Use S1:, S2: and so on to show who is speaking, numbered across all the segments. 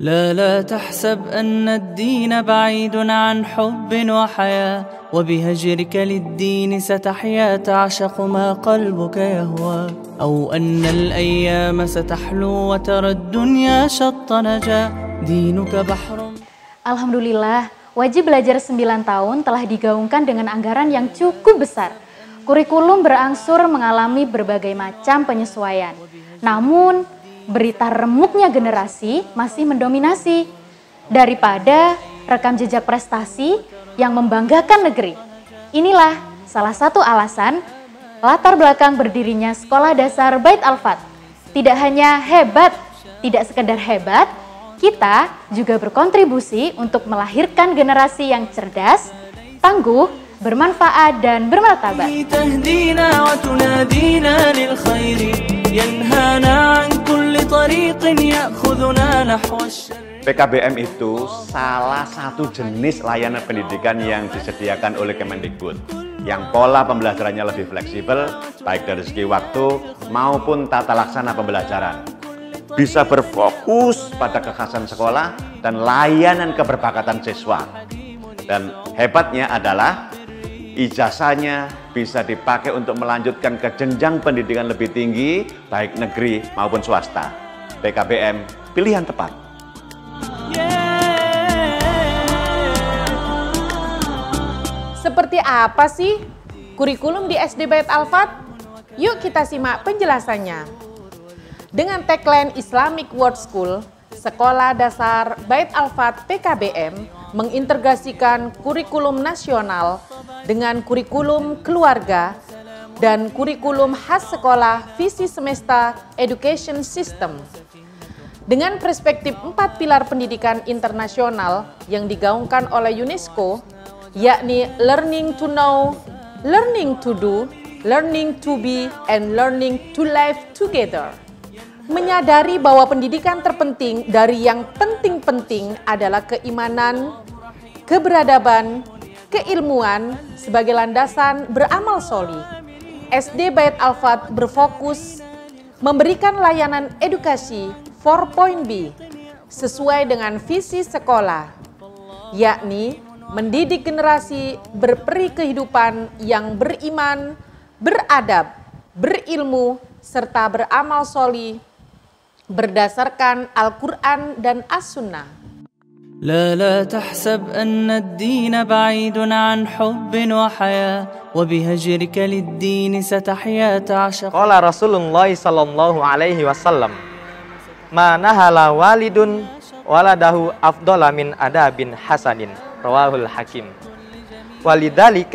S1: لا تحسب أن الدين بعيد عن حب وحياة وبهجرك للدين ستحيا تعشق ما قلبك يهوى أو أن الأيام ستحلو وترى الدنيا شط نجا دينك بحر.
S2: Alhamdulillah, wajib belajar 9 tahun telah digaungkan dengan anggaran yang cukup besar. Kurikulum berangsur mengalami berbagai macam penyesuaian. Namun, berita remuknya generasi masih mendominasi daripada rekam jejak prestasi yang membanggakan negeri. Inilah salah satu alasan latar belakang berdirinya Sekolah Dasar Bait Al-Fat. Tidak hanya hebat, tidak sekedar hebat, kita juga berkontribusi untuk melahirkan generasi yang cerdas, tangguh, bermanfaat dan bermartabat.
S3: PKBM itu salah satu jenis layanan pendidikan yang disediakan oleh Kemendikbud, yang pola pembelajarannya lebih fleksibel, baik dari segi waktu maupun tata laksana pembelajaran. Bisa berfokus pada kekhasan sekolah dan layanan keberbakatan siswa. Dan hebatnya adalah ijazahnya bisa dipakai untuk melanjutkan ke jenjang pendidikan lebih tinggi, baik negeri maupun swasta. PKBM, pilihan tepat.
S4: Seperti apa sih kurikulum di SD Bait Al-Fat? Yuk kita simak penjelasannya. Dengan tagline Islamic World School, Sekolah Dasar Bait Al-Fat PKBM mengintegrasikan kurikulum nasional dengan kurikulum keluarga dan kurikulum khas sekolah visi semesta education system. Dengan perspektif 4 pilar pendidikan internasional yang digaungkan oleh UNESCO, yakni learning to know, learning to do, learning to be, and learning to live together. Menyadari bahwa pendidikan terpenting dari yang penting-penting adalah keimanan, keberadaban, keilmuan sebagai landasan beramal sholih. SD Bait Al-Fat berfokus memberikan layanan edukasi 4.B sesuai dengan visi sekolah, yakni mendidik generasi berperi kehidupan yang beriman, beradab, berilmu, serta beramal sholih berdasarkan Al-Quran dan As-Sunnah.
S1: لا تحسب أن الدين بعيد عن حب وحياة وبهجرك للدين ستحيا تعشق.
S5: قال رسول الله صلى الله عليه وسلم ما نهل والد ولده أفضل من أداب حسن رواه الحكيم. ولذلك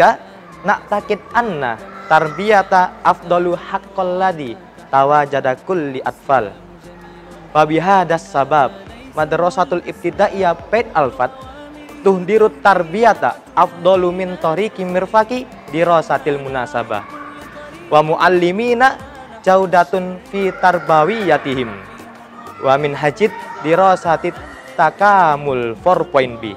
S5: نعتقد أن تربية أفضل حق الذي تواجد كل أطفال. وبهذا السبب Madrasatul Ibtidaiyah Bait Al-Fat tuhdirut tarbiyata afdalu min tariqi mirfaqi dirasatil munasabah wa muallimina jaudatun fi tarbawiyatihim wa min hajid dirasatit takamul 4.B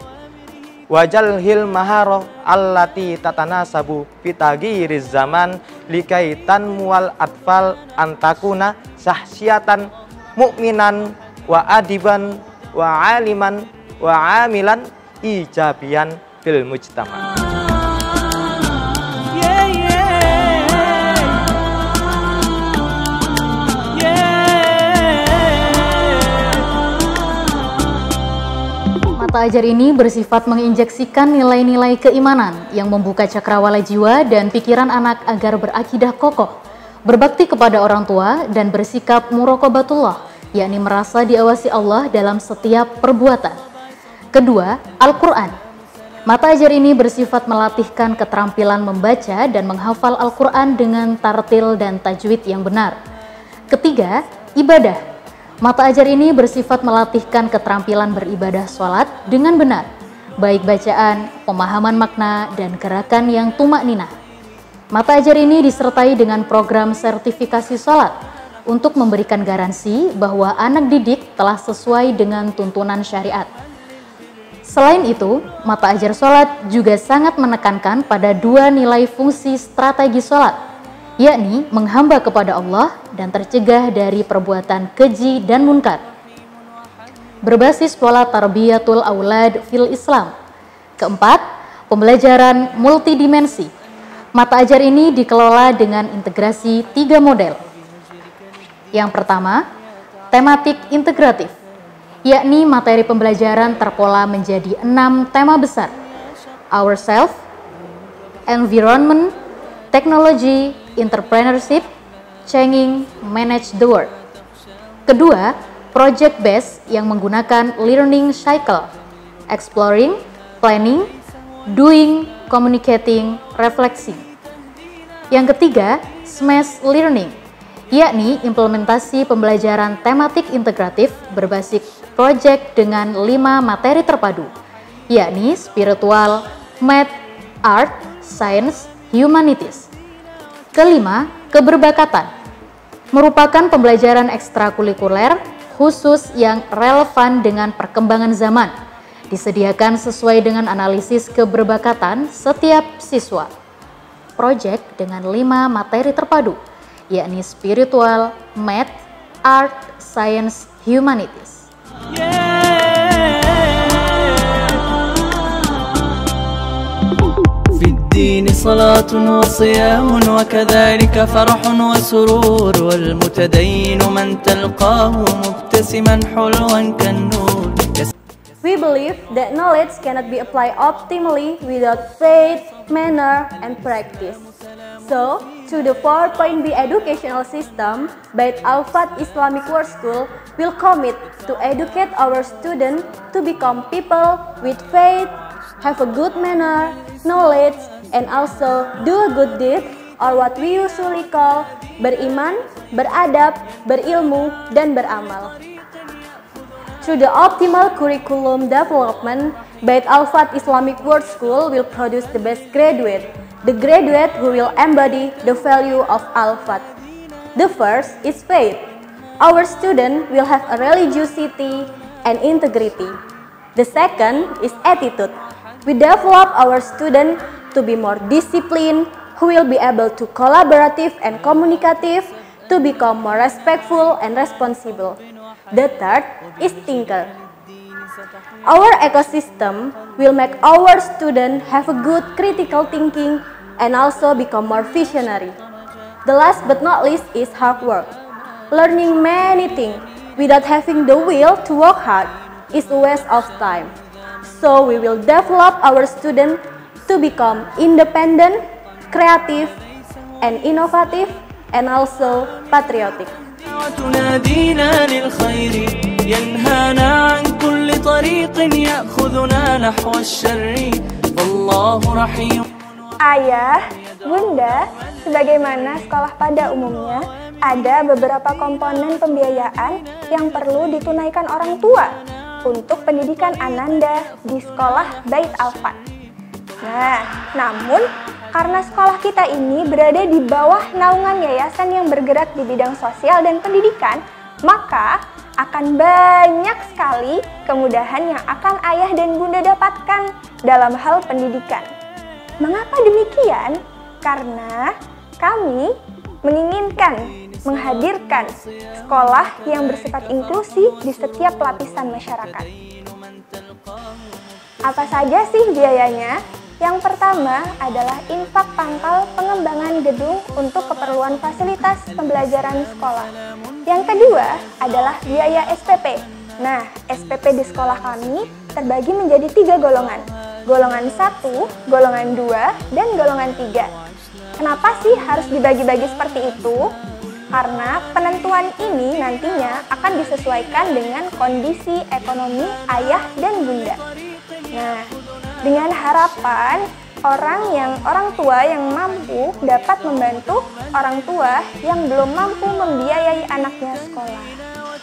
S5: wajalhil maharo allati tatanasabu fitagiriz zaman likaitan mual atfal antakuna sahsiatan mu'minan wa adiban wa aliman wa amilan ijabian fil mujtama.
S2: Mata ajar ini bersifat menginjeksikan nilai-nilai keimanan yang membuka cakrawala jiwa dan pikiran anak agar berakidah kokoh, berbakti kepada orang tua dan bersikap muraqabatullah, yakni merasa diawasi Allah dalam setiap perbuatan. Kedua, Al-Quran. Mata ajar ini bersifat melatihkan keterampilan membaca dan menghafal Al-Quran dengan tartil dan tajwid yang benar. Ketiga, ibadah. Mata ajar ini bersifat melatihkan keterampilan beribadah sholat dengan benar, baik bacaan, pemahaman makna, dan gerakan yang tumak-ninah. Mata ajar ini disertai dengan program sertifikasi sholat, untuk memberikan garansi bahwa anak didik telah sesuai dengan tuntunan syariat. Selain itu, mata ajar sholat juga sangat menekankan pada 2 nilai fungsi strategi sholat, yakni menghamba kepada Allah dan tercegah dari perbuatan keji dan munkar. berbasis pola tarbiyatul aulad fil Islam. Keempat, pembelajaran multidimensi. Mata ajar ini dikelola dengan integrasi 3 model. Yang pertama, tematik integratif, yakni materi pembelajaran terpola menjadi 6 tema besar: ourself, environment, technology, entrepreneurship, changing, manage the world. Kedua, project based yang menggunakan learning cycle, exploring, planning, doing, communicating, reflecting. Yang ketiga, smash learning, yakni implementasi pembelajaran tematik integratif berbasis project dengan 5 materi terpadu, yakni spiritual, math, art, science, humanities. Kelima, keberbakatan, merupakan pembelajaran ekstrakurikuler khusus yang relevan dengan perkembangan zaman, disediakan sesuai dengan analisis keberbakatan setiap siswa. Project dengan 5 materi terpadu, yakni spiritual, math, art, science, humanities.
S1: الدين صلاة وصيام وكذلك فرح وسرور والمتدين من تلقاه مبتسما حلوا كالنور.
S6: We believe that knowledge cannot be applied optimally without faith, manner, and practice. So, through the 4.B educational system, Bait Al-Fat Islamic World School will commit to educate our students to become people with faith, have a good manner, knowledge, and also do a good deed, or what we usually call beriman, beradab, berilmu, dan beramal. Through the optimal curriculum development, Bait Al-Fat Islamic World School will produce the best graduate, the graduate who will embody the value of Al-Fat. The first is faith. Our student will have a religiosity and integrity. The second is attitude. We develop our student to be more disciplined, who will be able to collaborative and communicative, to become more respectful and responsible. The third is thinker. Our ecosystem will make our student have a good critical thinking and also become more visionary. The last but not least is hard work. Learning many things without having the will to work hard is a waste of time. So we will develop our student to become independent, creative, and innovative, and also patriotic.
S1: وتنادينا للخير ينهانا عن كل طريق يأخذنا نحو الشر والله رحيم.
S7: Ayah, Bunda, sebagaimana sekolah pada umumnya, ada beberapa komponen pembiayaan yang perlu ditunaikan orang tua untuk pendidikan Ananda di sekolah Bait Al-Fat. Nah, namun karena sekolah kita ini berada di bawah naungan yayasan yang bergerak di bidang sosial dan pendidikan, maka akan banyak sekali kemudahan yang akan ayah dan bunda dapatkan dalam hal pendidikan. Mengapa demikian? Karena kami menginginkan menghadirkan sekolah yang bersifat inklusi di setiap lapisan masyarakat. Apa saja sih biayanya? Yang pertama adalah infak pangkal pengembangan gedung untuk keperluan fasilitas pembelajaran sekolah. Yang kedua adalah biaya SPP. Nah, SPP di sekolah kami terbagi menjadi 3 golongan. Golongan 1, golongan 2, dan golongan 3. Kenapa sih harus dibagi-bagi seperti itu? Karena penentuan ini nantinya akan disesuaikan dengan kondisi ekonomi ayah dan bunda. Nah, dengan harapan orang tua yang mampu dapat membantu orang tua yang belum mampu membiayai anaknya sekolah.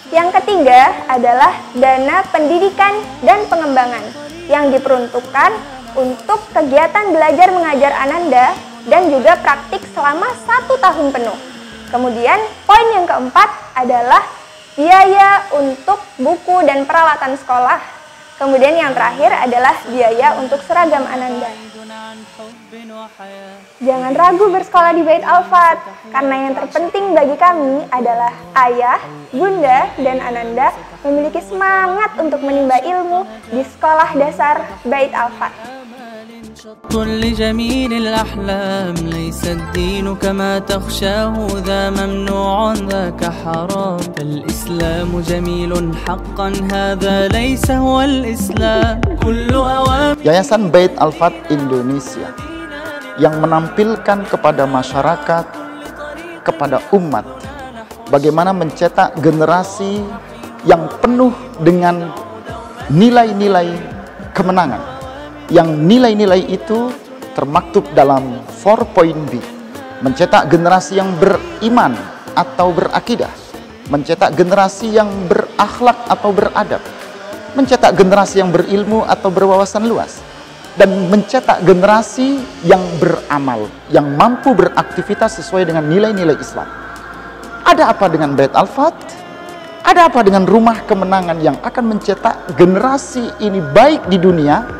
S7: Yang ketiga adalah dana pendidikan dan pengembangan yang diperuntukkan untuk kegiatan belajar mengajar Ananda dan juga praktik selama 1 tahun penuh. Kemudian poin yang keempat adalah biaya untuk buku dan peralatan sekolah. Kemudian yang terakhir adalah biaya untuk seragam Ananda. Jangan ragu bersekolah di Bait Al-Fat, karena yang terpenting bagi kami adalah ayah, bunda, dan ananda memiliki semangat untuk menimba ilmu di sekolah dasar Bait Al-Fat.
S1: لجميل الأحلام ليس الدين كما تخشاه ذا ممنوع ذاك حرام فالإسلام جميل حقا هذا ليس هو الإسلام كل أوامر.
S8: Yayasan Bait Al-Fat Indonesia yang menampilkan kepada masyarakat, kepada umat, bagaimana mencetak generasi yang penuh dengan nilai-nilai kemenangan. Yang nilai-nilai itu termaktub dalam 4.B, mencetak generasi yang beriman atau berakidah, mencetak generasi yang berakhlak atau beradab, mencetak generasi yang berilmu atau berwawasan luas, dan mencetak generasi yang beramal, yang mampu beraktivitas sesuai dengan nilai-nilai Islam. Ada apa dengan Bait Al-Fat? Ada apa dengan rumah kemenangan yang akan mencetak generasi ini baik di dunia,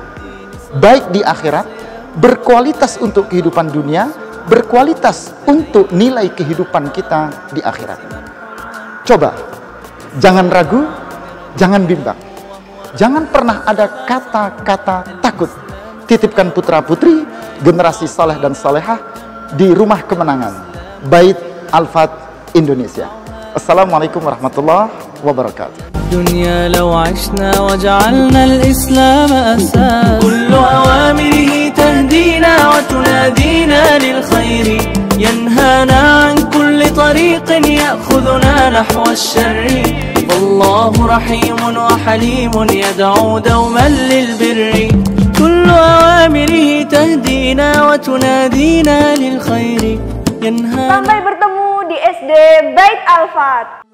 S8: baik di akhirat, berkualitas untuk kehidupan dunia, berkualitas untuk nilai kehidupan kita di akhirat. Coba, jangan ragu, jangan bimbang. Jangan pernah ada kata-kata takut. Titipkan putra-putri, generasi saleh dan salehah di rumah kemenangan Bait Al-Fat Indonesia. Assalamualaikum warahmatullahi wabarakatuh.
S1: الدنيا لو عشنا وجعلنا الإسلام أساس كل أوامره تهدينا وتنادينا للخير ينهانا عن كل طريق يأخذنا نحو الشر والله رحيم وحليم يدعو دوما للبر كل أوامره تهدينا وتنادينا للخير ينهانا.
S7: Sampai bertemu di SD Bait Al-Fat.